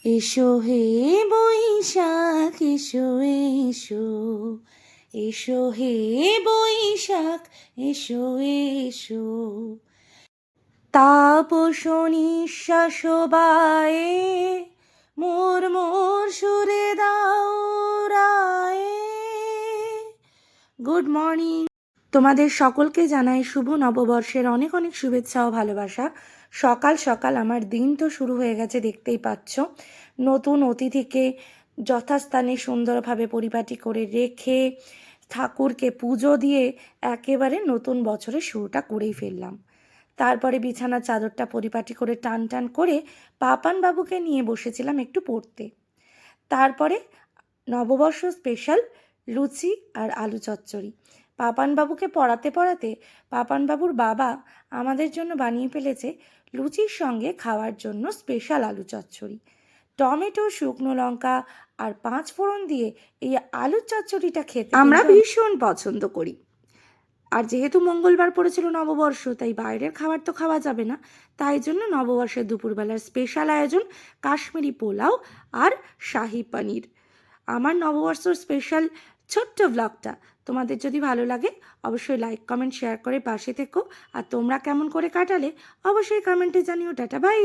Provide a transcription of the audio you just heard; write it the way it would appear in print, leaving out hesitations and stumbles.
এসো হে বৈশাখ এসো এসো, এসো হে বৈশাখ এসো এসো। তাপস নিঃশ্বাস বায়ে মোর মোর সুরে দাও রায়ে। গুড মর্নিং, তোমাদের সকলকে জানাই শুভ নববর্ষের অনেক অনেক শুভেচ্ছা ও ভালোবাসা। সকাল সকাল আমার দিন তো শুরু হয়ে গেছে, দেখতেই পাচ্ছ। নতুন অতিথিকে যথাস্থানে সুন্দরভাবে পরিপাটি করে রেখে ঠাকুরকে পুজো দিয়ে একেবারে নতুন বছরের শুরুটা করেই ফেললাম। তারপরে বিছানার চাদরটা পরিপাটি করে টান টান করে পাপান বাবুকে নিয়ে বসেছিলাম একটু পড়তে। তারপরে নববর্ষ স্পেশাল লুচি আর আলু চচ্চড়ি পাপানবাবুকে পড়াতে পড়াতে পাপানবাবুর বাবা আমাদের জন্য বানিয়ে ফেলেছে লুচির সঙ্গে খাওয়ার জন্য স্পেশাল আলু চচ্চড়ি। টমেটো, শুকনো লঙ্কা আর 5 ফোড়ন দিয়ে এই আলু চচ্চড়িটা খেতে আমরা ভীষণ পছন্দ করি। আর যেহেতু মঙ্গলবার পড়েছিল নববর্ষ, তাই বাইরের খাবার তো খাওয়া যাবে না। তাই জন্য নববর্ষের দুপুরবেলার স্পেশাল আয়োজন কাশ্মীরি পোলাও আর শাহি পনির। আমার নববর্ষর স্পেশাল ছোট্ট ব্লগটা তোমাদের যদি ভালো লাগে অবশ্যই লাইক কমেন্ট শেয়ার করে পাশে থেকো। আর তোমরা কেমন করে কাটালে অবশ্যই কমেন্টে জানিও। Tata bye.